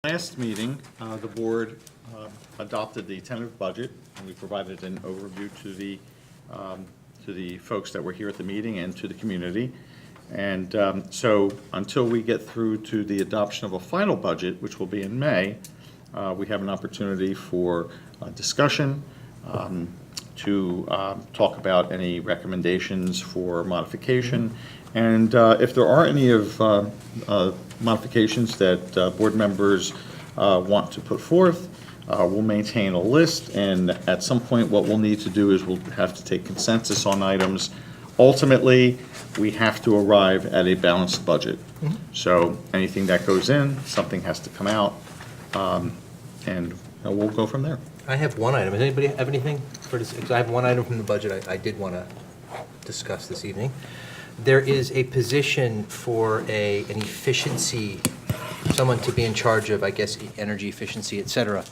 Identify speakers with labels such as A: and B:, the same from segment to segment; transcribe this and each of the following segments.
A: Last meeting, the board adopted the tentative budget, and we provided an overview to the folks that were here at the meeting and to the community. And so until we get through to the adoption of a final budget, which will be in May, we have an opportunity for discussion, to talk about any recommendations for modification. And if there are any of modifications that board members want to put forth, we'll maintain a list, and at some point what we'll need to do is we'll have to take consensus on items. Ultimately, we have to arrive at a balanced budget. So anything that goes in, something has to come out, and we'll go from there.
B: I have one item. Does anybody have anything for this? 'Cause I have one item from the budget I did want to discuss this evening. There is a position for an efficiency, someone to be in charge of, I guess, energy efficiency, et cetera.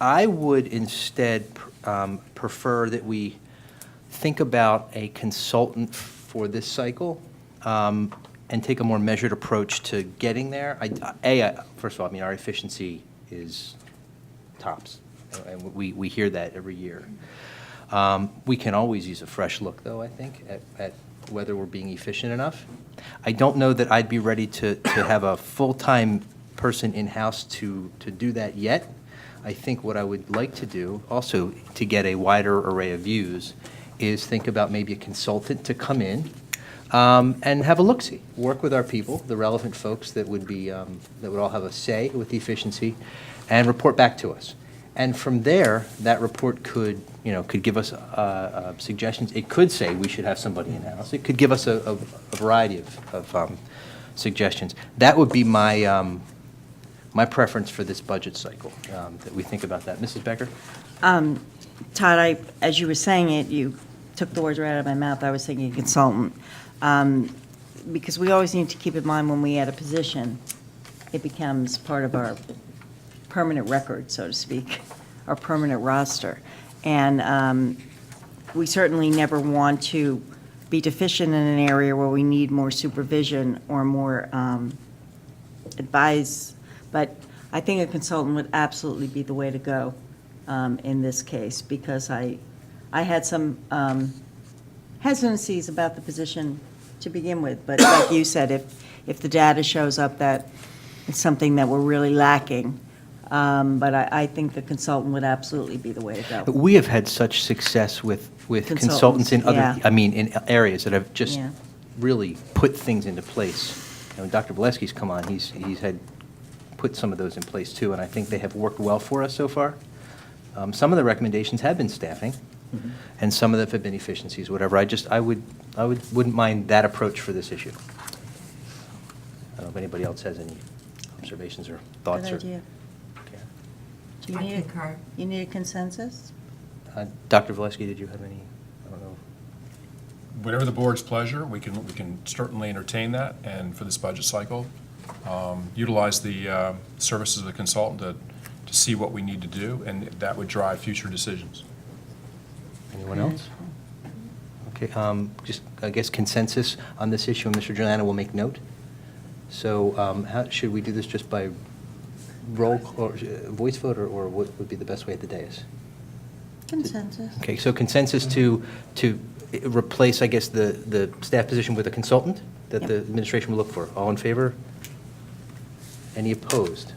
B: I would instead prefer that we think about a consultant for this cycle and take a more measured approach to getting there. First of all, I mean, our efficiency is tops, and we hear that every year. We can always use a fresh look, though, I think, at whether we're being efficient enough. I don't know that I'd be ready to have a full-time person in-house to do that yet. I think what I would like to do, also to get a wider array of views, is think about maybe a consultant to come in and have a look-see, work with our people, the relevant folks that would be that would all have a say with the efficiency, and report back to us. And from there, that report could give us suggestions. It could say we should have somebody in-house. It could give us a variety of suggestions. That would be my my preference for this budget cycle, that we think about that. Mrs. Becker?
C: Todd, as you were saying it, you took the words right out of my mouth. I was thinking consultant. Because we always need to keep in mind when we add a position, it becomes part of our permanent record, so to speak, our permanent roster. And we certainly never want to be deficient in an area where we need more supervision or more advice. But I think a consultant would absolutely be the way to go in this case, because I had some hesitancies about the position to begin with. But like you said, if the data shows up that it's something that we're really lacking, but I think the consultant would absolutely be the way to go.
B: We have had such success with consultants in other,
C: yeah.
B: I mean, in areas that have just
C: Yeah.
B: really put things into place. When Dr. Valesky's come on, he's had put some of those in place too, and I think they have worked well for us so far. Some of the recommendations have been staffing, and some of them have been efficiencies, whatever. I wouldn't mind that approach for this issue. I don't know if anybody else has any observations or thoughts.
C: Good idea. Do you need a consensus?
B: Dr. Valesky, did you have any? I don't know.
D: Whatever the board's pleasure, we can certainly entertain that, and for this budget cycle, utilize the services of the consultant to see what we need to do, and that would drive future decisions.
B: Anyone else? Okay, just, I guess, consensus on this issue, and Mr. Giuliano will make note. So how should we do this, just by roll or voice vote, or what would be the best way at the dais?
C: Consensus.
B: Okay, so consensus to replace, I guess, the staff position with a consultant that the administration will look for. All in favor? Any opposed?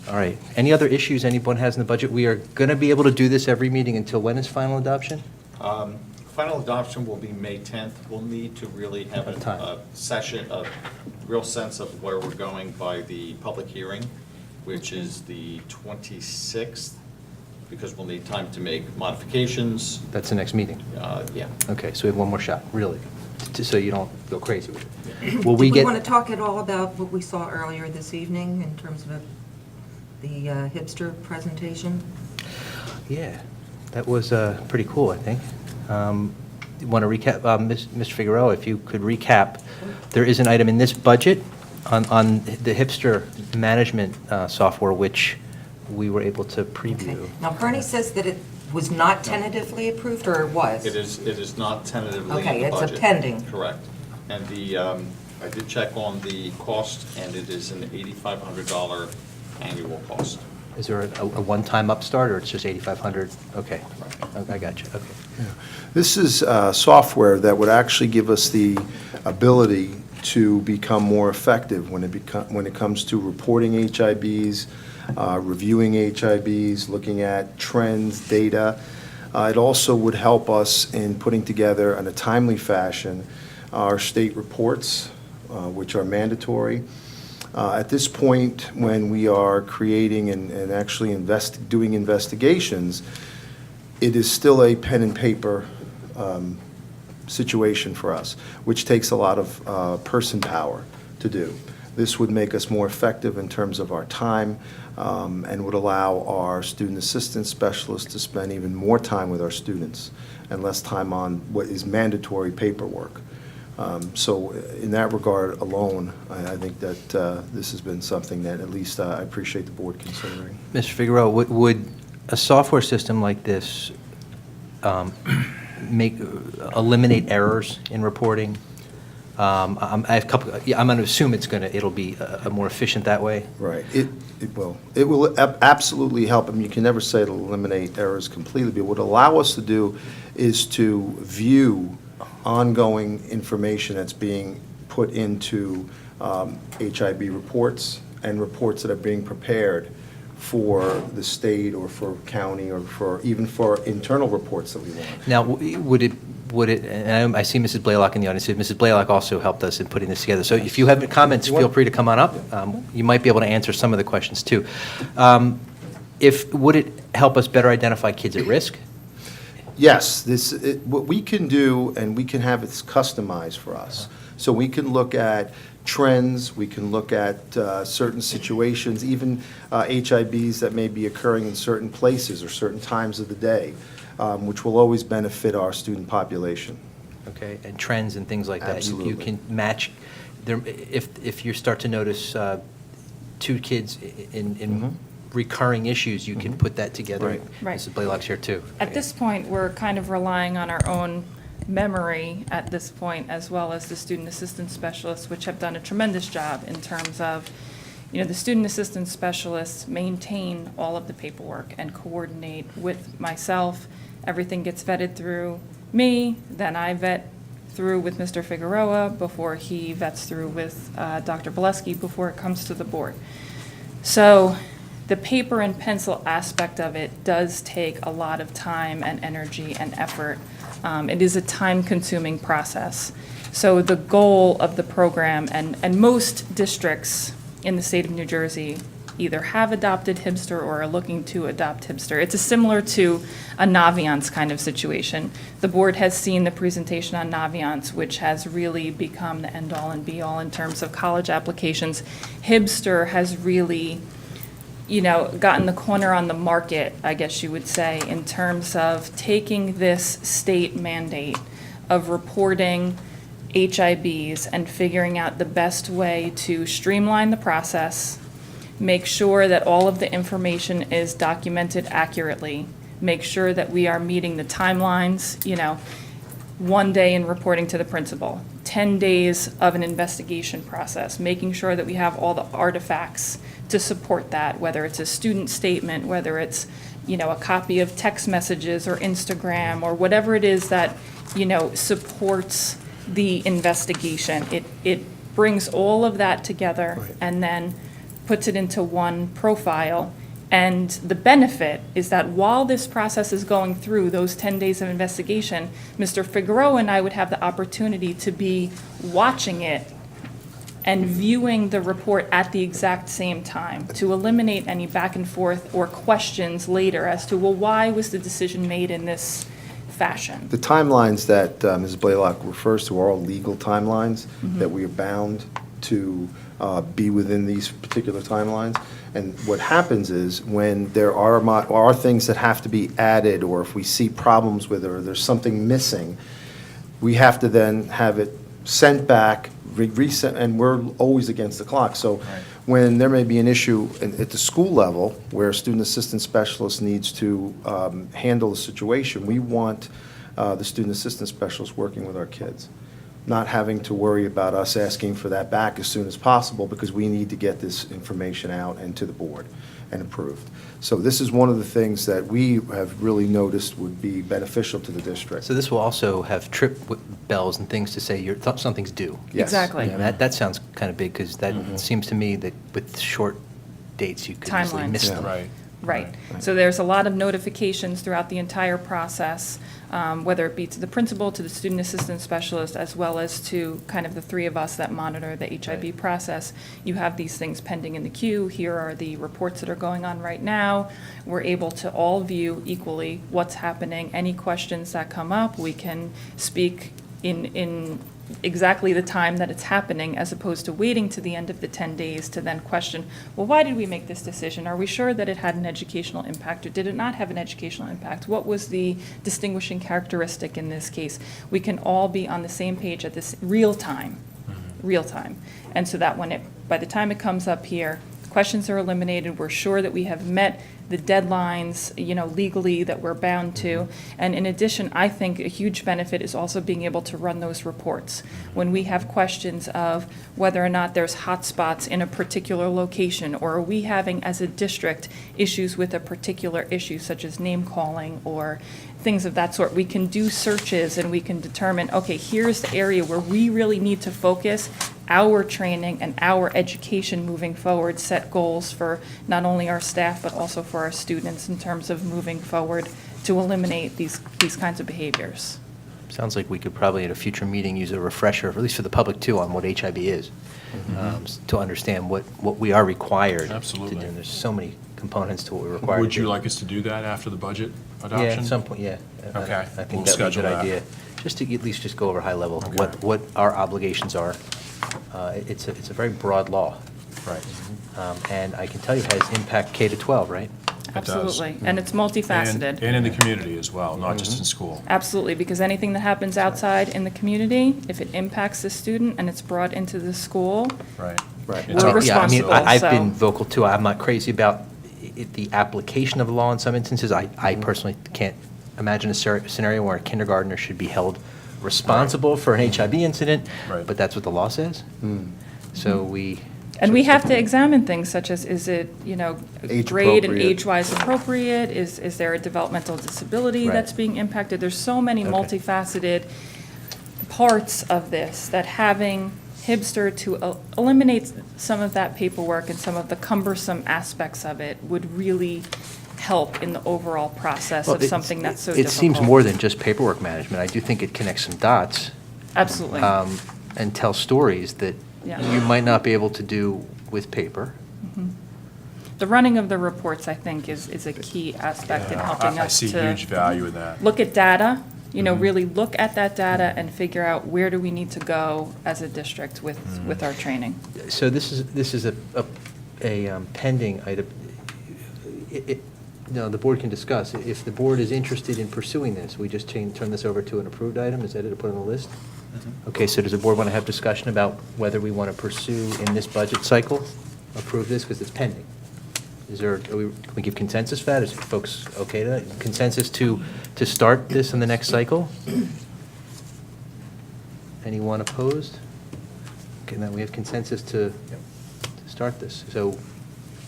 B: All right. Any other issues anyone has in the budget? We are going to be able to do this every meeting until when is final adoption?
A: Final adoption will be May 10th. We'll need to really have a session, a real sense of where we're going by the public hearing, which is the 26th, because we'll need time to make modifications.
B: That's the next meeting.
A: Yeah.
B: Okay, so we have one more shot, really, just so you don't go crazy with it.
A: Yeah.
B: Will
E: Do
B: we
E: we
B: get?
E: want to talk at all about what we saw earlier this evening in terms of the hipster presentation?
B: Yeah, that was pretty cool, I think. You want to recap, Mr. Figueroa, if you could recap, there is an item in this budget on the hipster management software, which we were able to preview.
E: Okay. Now, Bernie says that it was not tentatively approved, or it was?
A: It is not tentatively in
E: Okay,
A: the
E: it's
A: budget.
E: a pending.
A: Correct. And I did check on the cost, and it is an $8,500 annual cost.
B: Is there a one-time upstart, or it's just 8,500? Okay, I got you, okay.
F: This is software that would actually give us the ability to become more effective when it comes to reporting HIBs, reviewing HIBs, looking at trends, data. It also would help us in putting together in a timely fashion our state reports, which are mandatory. At this point, when we are creating and actually doing investigations, it is still a pen and paper situation for us, which takes a lot of person power to do. This would make us more effective in terms of our time and would allow our student assistance specialists to spend even more time with our students and less time on what is mandatory paperwork. So in that regard alone, I think that this has been something that at least I appreciate the board considering.
B: Mr. Figueroa, would a software system like this eliminate errors in reporting? I have a couple. I'm going to assume it'll be more efficient that way.
F: Right. It will. It will absolutely help. I mean, you can never say it'll eliminate errors completely, but what it'll allow us to do is to view ongoing information that's being put into HIB reports and reports that are being prepared for the state or for county or even for internal reports that we want.
B: Now, would it, and I see Mrs. Blaylock in the audience. Mrs. Blaylock also helped us in putting this together. So if you have comments, feel free to come on up. You might be able to answer some of the questions too. Would it help us better identify kids at risk?
F: Yes, what we can do, and we can have it customized for us. So we can look at trends, we can look at certain situations, even HIBs that may be occurring in certain places or certain times of the day, which will always benefit our student population.
B: Okay, and trends and things like that.
F: Absolutely.
B: You can match, if you start to notice two kids in recurring issues, you can put that together.
F: Right.
G: Right.
B: Mrs. Blaylock's here too.
G: At this point, we're kind of relying on our own memory at this point, as well as the student assistance specialists, which have done a tremendous job in terms of, the student assistance specialists maintain all of the paperwork and coordinate with myself. Everything gets vetted through me, then I vet through with Mr. Figueroa before he vets through with Dr. Bolesky before it comes to the board. So the paper and pencil aspect of it does take a lot of time and energy and effort. It is a time-consuming process. So the goal of the program, and most districts in the state of New Jersey either have adopted Hibster or are looking to adopt Hibster. It's similar to a Naviance kind of situation. The board has seen the presentation on Naviance, which has really become the end-all and be-all in terms of college applications. Hibster has really gotten the corner on the market, I guess you would say, in terms of taking this state mandate of reporting HIBs and figuring out the best way to streamline the process, make sure that all of the information is documented accurately, make sure that we are meeting the timelines, 1 day in reporting to the principal, 10 days of an investigation process, making sure that we have all the artifacts to support that, whether it's a student statement, whether it's, a copy of text messages or Instagram or whatever it is that, supports the investigation. It brings all of that together
F: Right.
G: and then puts it into one profile. And the benefit is that while this process is going through those 10 days of investigation, Mr. Figueroa and I would have the opportunity to be watching it and viewing the report at the exact same time to eliminate any back and forth or questions later as to, well, why was the decision made in this fashion?
F: The timelines that Ms. Blaylock refers to are all legal timelines that we are bound to be within these particular timelines. And what happens is when there are things that have to be added, or if we see problems with it, or there's something missing, we have to then have it sent back, reset, and we're always against the clock. So when there may be an issue at the school level where a student assistance specialist needs to handle the situation, we want the student assistance specialist working with our kids. not having to worry about us asking for that back as soon as possible, because we need to get this information out and to the board and approved. So this is one of the things that we have really noticed would be beneficial to the district.
B: So this will also have trip bells and things to say something's due.
F: Yes.
G: Exactly.
B: Yeah, that sounds kind of big, because that seems to me that with short dates, you could easily
G: Timelines.
B: miss
F: Yeah.
B: them.
D: Right.
G: Right. So there's a lot of notifications throughout the entire process, whether it be to the principal, to the student assistant specialist, as well as to kind of the three of us that monitor the HIB
B: Right.
G: process. You have these things pending in the queue. Here are the reports that are going on right now. We're able to all view equally what's happening. Any questions that come up, we can speak in exactly the time that it's happening, as opposed to waiting to the end of the 10 days to then question, well, why did we make this decision? Are we sure that it had an educational impact, or did it not have an educational impact? What was the distinguishing characteristic in this case? We can all be on the same page at this real time. And so that by the time it comes up here, questions are eliminated, we're sure that we have met the deadlines, legally that we're bound to. And in addition, I think a huge benefit is also being able to run those reports. When we have questions of whether or not there's hotspots in a particular location, or are we having, as a district, issues with a particular issue, such as name calling or things of that sort, we can do searches and we can determine, okay, here's the area where we really need to focus our training and our education moving forward, set goals for not only our staff, but also for our students in terms of moving forward to eliminate these kinds of behaviors.
B: Sounds like we could probably at a future meeting use a refresher, at least for the public too, on what HIB is, to understand what we are required to do.
D: Absolutely.
B: And there's so many components to what we're required to do.
D: Would you like us to do that after the budget adoption?
B: Yeah, at some point, yeah.
D: Okay,
B: I think
D: we'll
B: that'd be a
D: schedule
B: good
D: that.
B: idea. Just to at least just go over high level,
D: Okay.
B: what our obligations are. It's a very broad law,
D: Right.
B: and I can tell you it has impact K to 12, right?
D: It does.
G: Absolutely, and it's multifaceted.
D: And in the community as well, not just in school.
G: Absolutely, because anything that happens outside in the community, if it impacts the student and it's brought into the school,
D: Right.
F: Right.
D: It's
G: We're
D: our
B: Yeah, I mean,
G: responsible,
B: I've
G: so-
B: been vocal too. I'm not crazy about the application of the law in some instances. I personally can't imagine a scenario where a kindergartner should be held responsible for an HIB incident,
D: Right.
B: but that's what the law says. So we.
G: and we have to examine things such as, is it,
F: Age
G: grade and
F: appropriate.
G: age-wise appropriate? Is there a developmental disability
B: Right.
G: that's being impacted? There's so many
B: Okay.
G: multifaceted parts of this that having Hibster to eliminate some of that paperwork and some of the cumbersome aspects of it would really help in the overall process
B: Well,
G: of something that's so
B: It
G: difficult.
B: seems more than just paperwork management. I do think it connects some dots
G: Absolutely.
B: and tells stories that
G: Yeah.
B: you might not be able to do with paper.
G: The running of the reports, I think, is a key aspect in helping
D: I
G: us
D: see
G: to
D: huge value in that.
G: look at data, really look at that data and figure out where do we need to go as a district with our training.
B: So this is a pending item. No, the board can discuss. If the board is interested in pursuing this, we just turn this over to an approved item? Is that it, to put on the list? Okay, so does the board want to have discussion about whether we want to pursue in this budget cycle, approve this, because it's pending? Can we give consensus for that? Is folks okay to that? Consensus to start this in the next cycle? Anyone opposed? Okay, now we have consensus to start this. So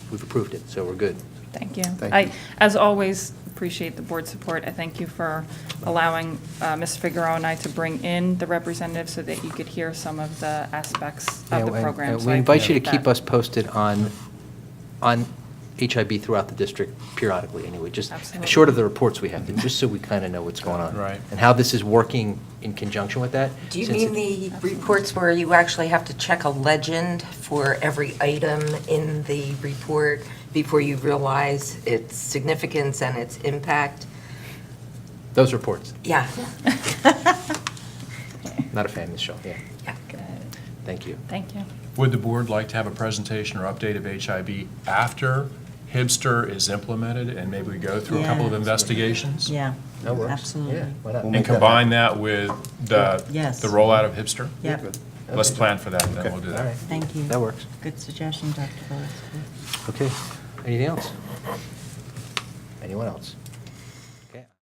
B: we've approved it, so we're good.
G: Thank you.
F: Thank
G: I,
F: you.
G: as always, appreciate the board's support. I thank you for allowing Ms. Figueroa and I to bring in the representatives so that you could hear some of the aspects
B: Yeah,
G: of the
B: and-
G: program.
B: and
G: So
B: we
G: I
B: invite you to
G: appreciate
B: keep
G: that.
B: us posted on HIB throughout the district periodically, anyway, just
G: Absolutely.
B: short of the reports we have, just so we kind of know what's going on.
D: Right.
B: And how this is working in conjunction with that.
H: Do you
B: since
H: mean
B: it-
H: the reports where you actually have to check a legend for every item in the report before you realize its significance and its impact?
B: Those reports,
H: Yeah.
B: not a fan of the show, yeah.
H: Yeah.
B: Thank you.
G: Thank you.
D: Would the board like to have a presentation or update of HIB after Hibster is implemented, and maybe we go through a couple of
C: Yeah.
D: investigations?
C: Yeah,
B: That works.
C: absolutely.
B: Yeah, why not?
F: We'll
D: And
F: make that
D: combine that with the
C: Yes.
D: rollout of Hibster?
C: Yep,
D: Let's plan for that, then
F: Okay.
D: we'll do
B: All
D: that.
B: right.
C: thank you.
B: That works.
C: Good suggestion, Dr. Gillespie.
B: Okay. Anything else? Anyone else?